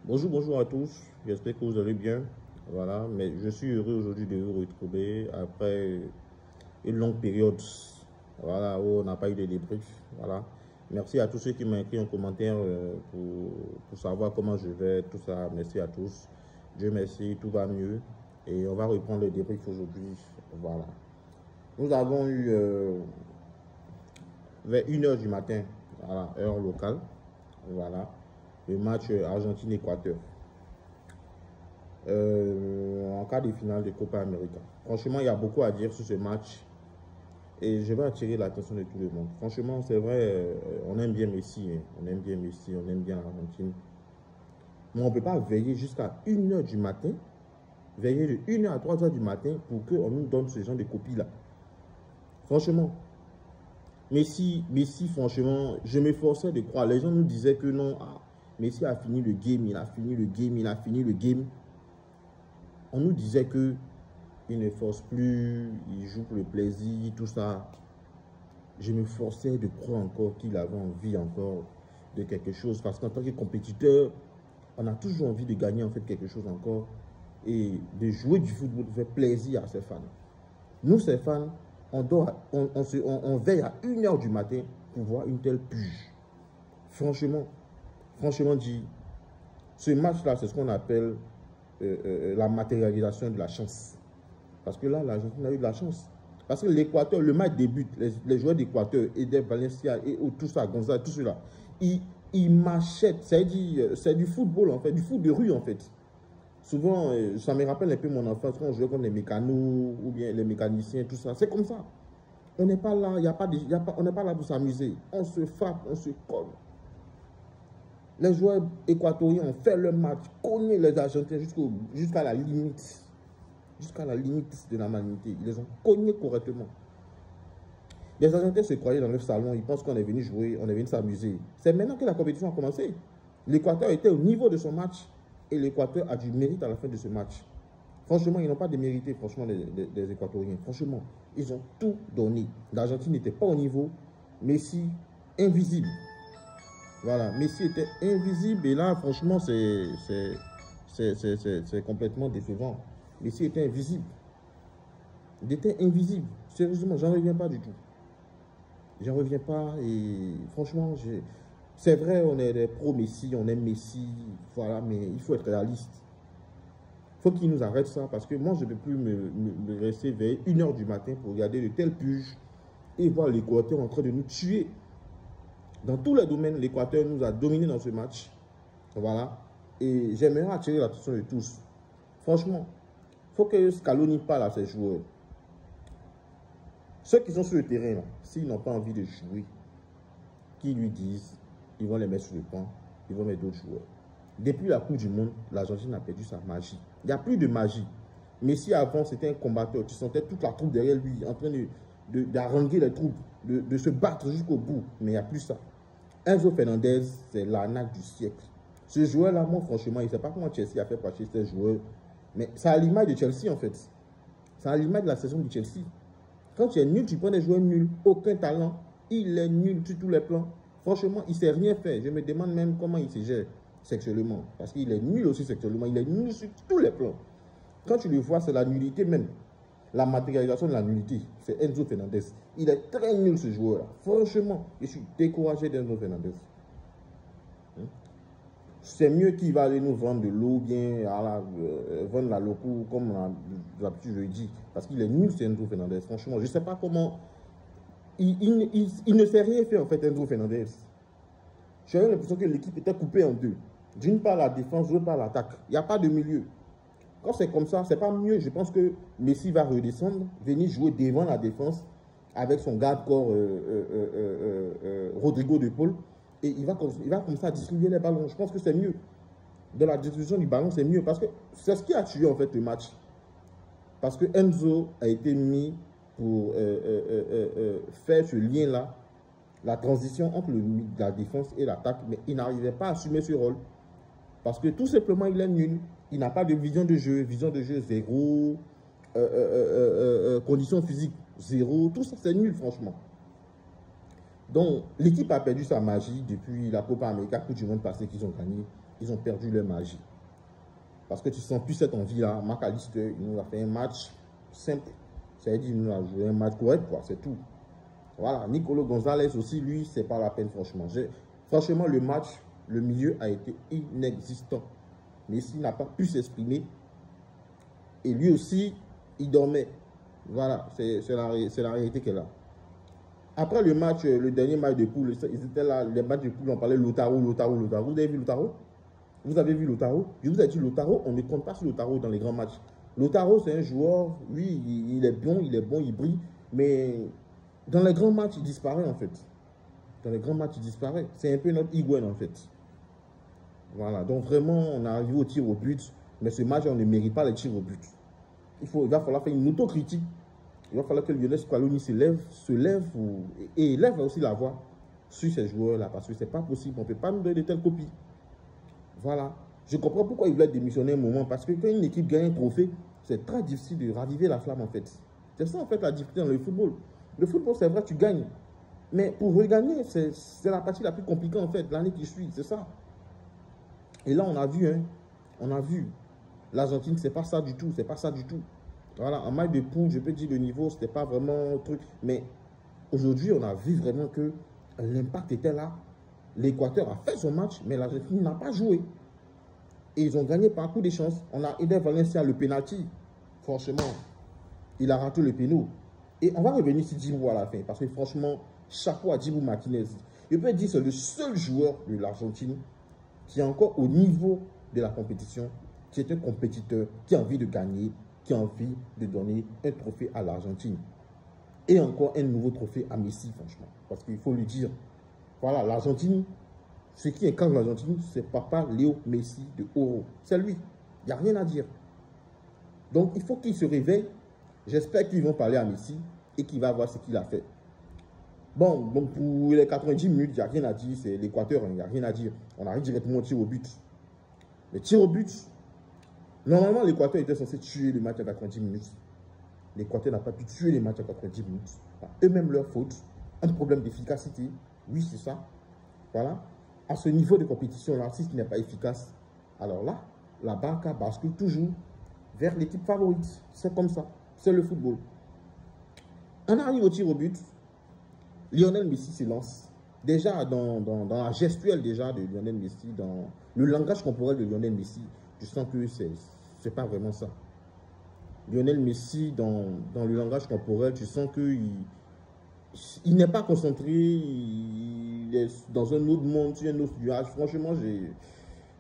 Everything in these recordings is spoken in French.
Bonjour, bonjour à tous. J'espère que vous allez bien. Voilà, mais je suis heureux aujourd'hui de vous retrouver après une longue période. Voilà, où on n'a pas eu de débrief. Voilà. Merci à tous ceux qui m'ont écrit en commentaire pour savoir comment je vais, tout ça. Merci à tous. Dieu merci, tout va mieux. Et on va reprendre le débrief aujourd'hui. Voilà. Nous avons eu vers 1 h du matin, voilà, heure locale. Voilà. Le match Argentine-Équateur. En quart de finale de Copa América. Franchement, il y a beaucoup à dire sur ce match et je vais attirer l'attention de tout le monde. Franchement, c'est vrai, on aime bien Messi, hein. On aime bien Messi, on aime bien l'Argentine. Mais on ne peut pas veiller jusqu'à 1 h du matin, veiller de 1 h à 3 h du matin pour qu'on nous donne ce genre de copies-là. Franchement, Messi, franchement, je m'efforçais de croire. Les gens nous disaient que non, Messi a fini le game, il a fini le game, il a fini le game. On nous disait que il ne force plus, il joue pour le plaisir, tout ça. Je me forçais de croire encore qu'il avait envie encore de quelque chose. Parce qu'en tant que compétiteur, on a toujours envie de gagner en fait quelque chose encore. Et de jouer du football, de faire plaisir à ses fans. Nous, ces fans, on veille à 1 h du matin pour voir une telle puge. Franchement dit, ce match-là, c'est ce qu'on appelle la matérialisation de la chance. Parce que là, l'Argentine a eu de la chance. Parce que l'Équateur, le match débute, les joueurs d'Équateur, Eder Valencia et tout ça, Gonzalo, tout cela, ils m'achètent. C'est du football en fait, du foot de rue en fait. Souvent, ça me rappelle un peu mon enfance quand on jouait contre les mécanos ou bien les mécaniciens, tout ça. C'est comme ça. On n'est pas là, on n'est pas là pour s'amuser. On se frappe, on se colle. Les joueurs équatoriens ont fait le match, cogné les Argentins jusqu'à la limite. Jusqu'à la limite de la humanité. Ils les ont cognés correctement. Les Argentins se croyaient dans leur salon, ils pensent qu'on est venu jouer, on est venu s'amuser. C'est maintenant que la compétition a commencé. L'Équateur était au niveau de son match et l'Équateur a du mérite à la fin de ce match. Franchement, ils n'ont pas démérité, franchement, les Équatoriens. Franchement, ils ont tout donné. L'Argentine n'était pas au niveau. Messi, invisible. Voilà, Messi était invisible et là, franchement, c'est complètement décevant. Messi était invisible. Il était invisible. Sérieusement, j'en reviens pas du tout. J'en reviens pas et franchement, c'est vrai, on est des pro-Messi, on aime Messi, voilà, mais il faut être réaliste. Il faut qu'il nous arrête ça parce que moi, je ne peux plus me rester vers 1 h du matin pour regarder de telles puges et voir l'Équateur en train de nous tuer. Dans tous les domaines, l'Équateur nous a dominés dans ce match. Voilà. Et j'aimerais attirer l'attention de tous. Franchement, il faut que Scaloni parle à ses joueurs. Ceux qui sont sur le terrain, s'ils n'ont pas envie de jouer, qu'ils lui disent, ils vont les mettre sur le banc, ils vont mettre d'autres joueurs. Depuis la Coupe du Monde, l'Argentine a perdu sa magie. Il n'y a plus de magie. Messi, avant, c'était un combattant. Tu sentais toute la troupe derrière lui, en train d'haranguer les troupes, de se battre jusqu'au bout. Mais il n'y a plus ça. Enzo Fernandez, c'est l'arnaque du siècle. Ce joueur-là, moi, franchement, il ne sait pas comment Chelsea a fait pour acheter ce joueur. Mais c'est à l'image de Chelsea, en fait. C'est à l'image de la saison de Chelsea. Quand tu es nul, tu prends des joueurs nuls. Aucun talent. Il est nul sur tous les plans. Franchement, il ne sait rien faire. Je me demande même comment il se gère sexuellement. Parce qu'il est nul aussi sexuellement. Il est nul sur tous les plans. Quand tu le vois, c'est la nullité même. La matérialisation de la nullité. C'est Enzo Fernandez. Il est très nul ce joueur-là. Franchement, je suis découragé d'Enzo Fernandez. C'est mieux qu'il va aller nous vendre de l'eau, bien vendre la loco, comme d'habitude je le dis. Parce qu'il est nul, c'est Enzo Fernandez. Franchement, je ne sais pas comment. Il ne sait rien faire, en fait, Enzo Fernandez. J'ai l'impression que l'équipe était coupée en deux. D'une part la défense, d'autre part l'attaque. Il n'y a pas de milieu. Quand c'est comme ça, c'est pas mieux. Je pense que Messi va redescendre, venir jouer devant la défense avec son garde-corps Rodrigo de Paul. Et il va commencer à distribuer les ballons. Je pense que c'est mieux. De la distribution du ballon, c'est mieux. Parce que c'est ce qui a tué en fait le match. Parce que Enzo a été mis pour faire ce lien-là, la transition entre la défense et l'attaque. Mais il n'arrivait pas à assumer ce rôle. Parce que tout simplement, il est nul. Il n'a pas de vision de jeu zéro. Conditions physiques zéro. Tout ça, c'est nul, franchement. Donc, l'équipe a perdu sa magie depuis la Copa América, Coupe du Monde passée qu'ils ont gagné. ils ont perdu leur magie. Parce que tu sens plus cette envie-là. Mac Allister, il nous a fait un match simple. C'est-à-dire qu'il nous a joué un match correct, quoi, c'est tout. Voilà, Nicolo Gonzalez aussi, lui, c'est pas la peine, franchement. Franchement, le match, le milieu a été inexistant. Messi n'a pas pu s'exprimer. Et lui aussi, il dormait. Voilà, c'est la réalité qu'elle a. Après le match, le dernier match de poule, ils étaient là, les matchs de poule, on parlait Lautaro. Vous avez vu Lautaro? Vous avez vu Lautaro? Je vous ai dit Lautaro, on ne compte pas sur Lautaro dans les grands matchs. Lautaro, c'est un joueur, oui, il est bon, il brille, mais dans les grands matchs, il disparaît en fait. Dans les grands matchs, il disparaît. C'est un peu notre Higuaín en fait. Voilà, donc vraiment, on est arrivé au tir au but, mais ce match, on ne mérite pas les tirs au but. Il va falloir faire une autocritique. Il va falloir que Lionel Scaloni se lève et élève aussi la voix sur ces joueurs-là, parce que ce n'est pas possible. On ne peut pas nous donner de telles copies. Voilà. Je comprends pourquoi il voulait démissionner un moment, parce que quand une équipe gagne un trophée, c'est très difficile de raviver la flamme en fait. C'est ça en fait la difficulté dans le football. Le football, c'est vrai, tu gagnes. Mais pour regagner, c'est la partie la plus compliquée en fait, l'année qui suit, c'est ça. Et là, on a vu, l'Argentine, c'est pas ça du tout, c'est pas ça du tout. Voilà, en match de poule, je peux dire le niveau, c'était pas vraiment un truc. Mais aujourd'hui, on a vu vraiment que l'impact était là. L'Équateur a fait son match, mais l'Argentine n'a pas joué. Et ils ont gagné par coup de chance. On a aidé Valencia le penalty. Franchement, il a raté le péno. Et on va revenir sur Djibou à la fin. Parce que franchement, chapeau à Djibou Martinez. Je peux dire que c'est le seul joueur de l'Argentine qui est encore au niveau de la compétition, qui est un compétiteur, qui a envie de gagner, qui a envie de donner un trophée à l'Argentine. Et encore un nouveau trophée à Messi, franchement. Parce qu'il faut lui dire, voilà, l'Argentine, ce qui incarne l'Argentine, c'est Papa Léo Messi de Oro. C'est lui. Il n'y a rien à dire. Donc, il faut qu'il se réveille. J'espère qu'ils vont parler à Messi et qu'il va voir ce qu'il a fait. Bon, donc pour les 90 minutes, il n'y a rien à dire. C'est l'Équateur, il n'y a rien à dire. On arrive directement au tir au but. Le tir au but, normalement, l'Équateur était censé tuer le match à 90 minutes. L'Équateur n'a pas pu tuer les matchs à 90 minutes. Eux-mêmes leur faute. Un problème d'efficacité. Oui, c'est ça. Voilà. À ce niveau de compétition-là, si ce n'est pas efficace, alors là, la Barca bascule toujours vers l'équipe favorite. C'est comme ça. C'est le football. On arrive au tir au but. Lionel Messi se lance. Déjà, dans la gestuelle déjà de Lionel Messi, dans le langage corporel de Lionel Messi, je sens que c'est pas vraiment ça. Lionel Messi, dans le langage corporel, tu sens qu'il n'est pas concentré, il est dans un autre monde, sur un autre nuage. Franchement,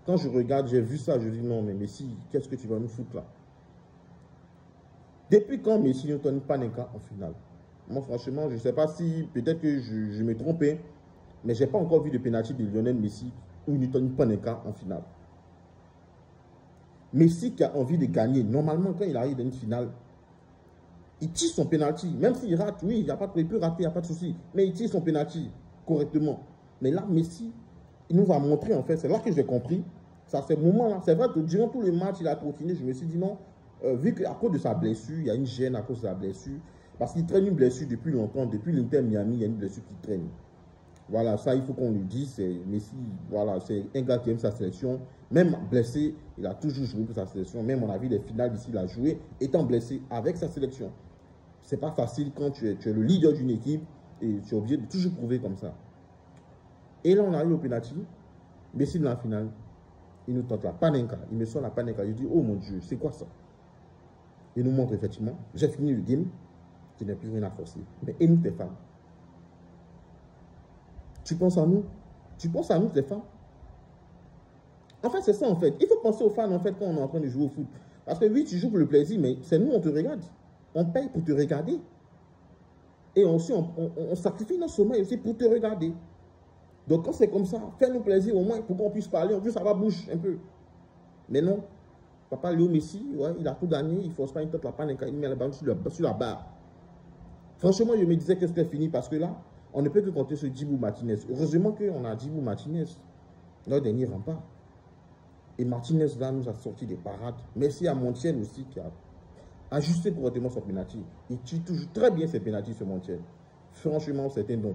quand je regarde, j'ai vu ça, je dis non, mais Messi, qu'est-ce que tu vas nous foutre là? Depuis quand Messi ne donne pas Panenka en finale? Moi, franchement, je ne sais pas si, peut-être que je me trompe, mais je n'ai pas encore vu de pénalty de Lionel Messi où Newton Panenka en finale. Messi qui a envie de gagner, normalement, quand il arrive dans une finale, il tire son pénalty. Même s'il rate, oui, il peut rater, il n'y a pas de souci. Mais il tire son pénalty correctement. Mais là, Messi, il nous a montré, en fait, c'est là que j'ai compris. Ça, c'est ce moment-là. C'est vrai que durant tout le match, il a trottiné. Je me suis dit non, vu qu'à cause de sa blessure, il y a une gêne à cause de sa blessure. Parce qu'il traîne une blessure depuis longtemps. Depuis l'Inter Miami, il y a une blessure qui traîne. Voilà, ça, il faut qu'on lui dise. Messi, voilà, c'est un gars qui aime sa sélection. Même blessé, il a toujours joué pour sa sélection. Même, on a vu les finales ici, il a joué étant blessé avec sa sélection. C'est pas facile quand tu es le leader d'une équipe et tu es obligé de toujours prouver comme ça. Et là, on arrive au penalty. Messi dans la finale, il nous tente la Panenka. Il me sort la Panenka. Je dis, oh mon Dieu, c'est quoi ça? Il nous montre effectivement, j'ai fini le game, je n'ai plus rien à forcer. Mais et nous, tes femmes? Tu penses à nous? Tu penses à nous, tes femmes? En fait, c'est ça, en fait. Il faut penser aux fans, en fait, quand on est en train de jouer au foot. Parce que oui, tu joues pour le plaisir, mais c'est nous, on te regarde. On paye pour te regarder. Et aussi, on sacrifie notre sommeil aussi pour te regarder. Donc, quand c'est comme ça, fais-nous plaisir au moins pour qu'on puisse parler. En plus, ça va bouger un peu. Mais non. Papa Léo Messi, ouais, il a tout gagné. Il ne force pas une tête la panne, il met la balle sur la barre. Franchement, je me disais que c'était fini parce que là, on ne peut que compter sur Djibou Martinez. Heureusement qu'on a Djibou Martinez, notre dernier rempart. Et Martinez, là, nous a sorti des parades. Merci à Montiel aussi qui a ajusté correctement son penalty. Il tue toujours très bien ses penalties, ce Montiel. Franchement, c'est un don.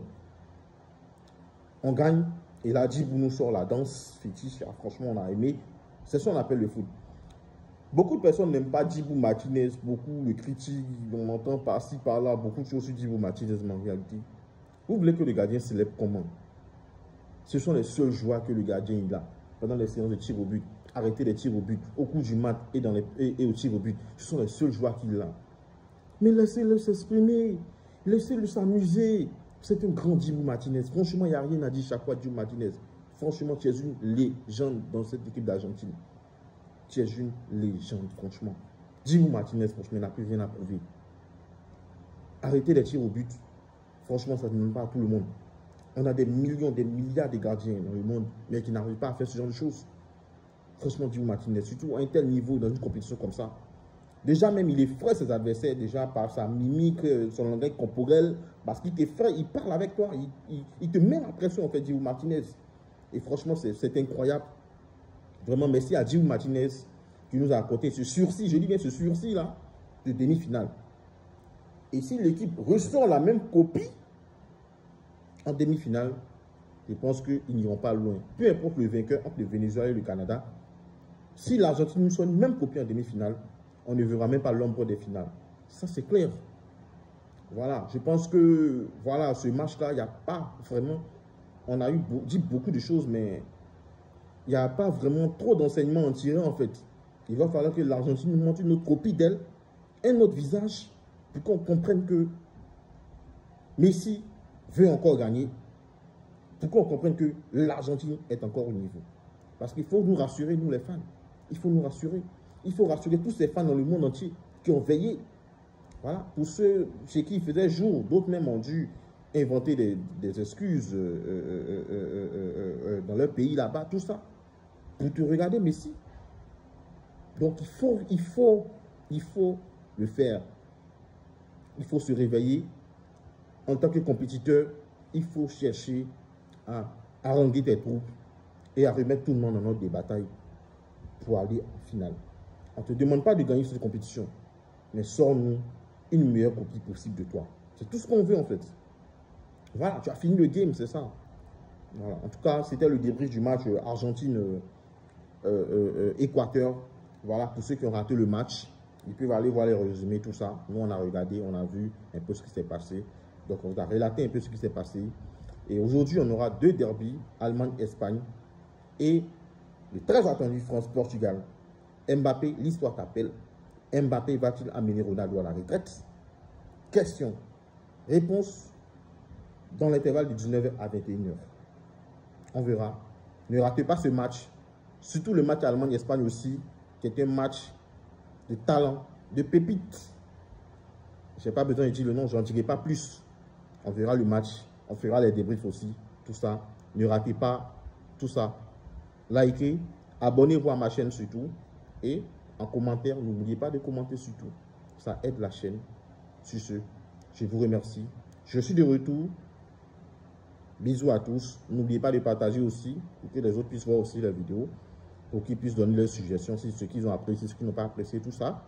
On gagne. Et là, Djibou nous sort la danse fétiche. Ah, franchement, on a aimé. C'est ce qu'on appelle le foot. Beaucoup de personnes n'aiment pas Djibou Martinez. Beaucoup le critiquent. On entend par-ci, par-là. Beaucoup de choses sur Djibou Martinez, mais en réalité. Vous voulez que le gardien célèbre comment? Ce sont les seules joies que le gardien il a pendant les séances de tir au but. Arrêter les tirs au but au cours du match et au tir au but. Ce sont les seules joies qu'il a. Mais laissez-le s'exprimer. Laissez-le s'amuser. C'est un grand Djibou Martinez. Franchement, il n'y a rien à dire chaque fois Djibou Martinez. Franchement, tu es une légende dans cette équipe d'Argentine. Tu es une légende, franchement. Djibou Martinez, franchement, il n'a plus rien à prouver. Arrêtez les tirs au but. Franchement, ça ne demande pas à tout le monde. On a des millions, des milliards de gardiens dans le monde, mais qui n'arrivent pas à faire ce genre de choses. Franchement, Djibou Martinez, surtout à un tel niveau dans une compétition comme ça. Déjà même, il effraie ses adversaires, déjà par sa mimique, son langage corporel, parce qu'il t'effraie, il parle avec toi, il te met la pression, en fait, Djibou Martinez. Et franchement, c'est incroyable. Vraiment, merci à Djibou Martinez qui nous a apporté ce sursis, je dis bien ce sursis-là, de demi-finale. Et si l'équipe ressort la même copie en demi-finale, je pense qu'ils n'iront pas loin. Peu importe le vainqueur entre le Venezuela et le Canada, si l'Argentine nous soit une même copie en demi-finale, on ne verra même pas l'ombre des finales. Ça, c'est clair. Voilà, je pense que voilà, ce match-là, il n'y a pas vraiment... On a dit beaucoup de choses, mais il n'y a pas vraiment trop d'enseignements en tirant, en fait. Il va falloir que l'Argentine nous montre une autre copie d'elle, un autre visage, pour qu'on comprenne que Messi veut encore gagner, pour qu'on comprenne que l'Argentine est encore au niveau. Parce qu'il faut nous rassurer, nous les fans. Il faut nous rassurer. Il faut rassurer tous ces fans dans le monde entier qui ont veillé. Voilà. Pour ceux chez qui il faisait jour, d'autres même ont dû inventer des excuses dans leur pays là-bas, tout ça. Pour te regarder Messi. Donc il faut le faire. Il faut se réveiller. En tant que compétiteur, il faut chercher à haranguer tes troupes et à remettre tout le monde en ordre de bataille pour aller en finale. On ne te demande pas de gagner cette compétition, mais sors-nous une meilleure copie possible de toi. C'est tout ce qu'on veut en fait. Voilà, tu as fini le game, c'est ça. Voilà. En tout cas, c'était le débrief du match Argentine-Équateur. Voilà, pour ceux qui ont raté le match, ils peuvent aller voir les résumés, tout ça. Nous, on a regardé, on a vu un peu ce qui s'est passé. Donc, on a relaté un peu ce qui s'est passé. Et aujourd'hui, on aura deux derbies, Allemagne-Espagne et le très attendu France-Portugal. Mbappé, l'histoire t'appelle. Mbappé va-t-il amener Ronaldo à la retraite? Question. Réponse dans l'intervalle de 19h à 21h. On verra. Ne ratez pas ce match. Surtout le match Allemagne-Espagne aussi, qui est un match de talent, de pépites. Je n'ai pas besoin de dire le nom, je n'en dirai pas plus. On verra le match, on fera les débriefs aussi, tout ça. Ne ratez pas tout ça. Likez, abonnez-vous à ma chaîne surtout. Et en commentaire, n'oubliez pas de commenter surtout. Ça aide la chaîne. Sur ce, je vous remercie. Je suis de retour. Bisous à tous. N'oubliez pas de partager aussi pour que les autres puissent voir aussi la vidéo. Pour qu'ils puissent donner leurs suggestions, si ce qu'ils ont apprécié, ce qu'ils n'ont pas apprécié, tout ça.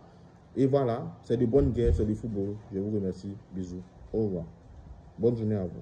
Et voilà, c'est de bonnes guerres, c'est du football. Je vous remercie. Bisous. Au revoir. Bonne journée à vous.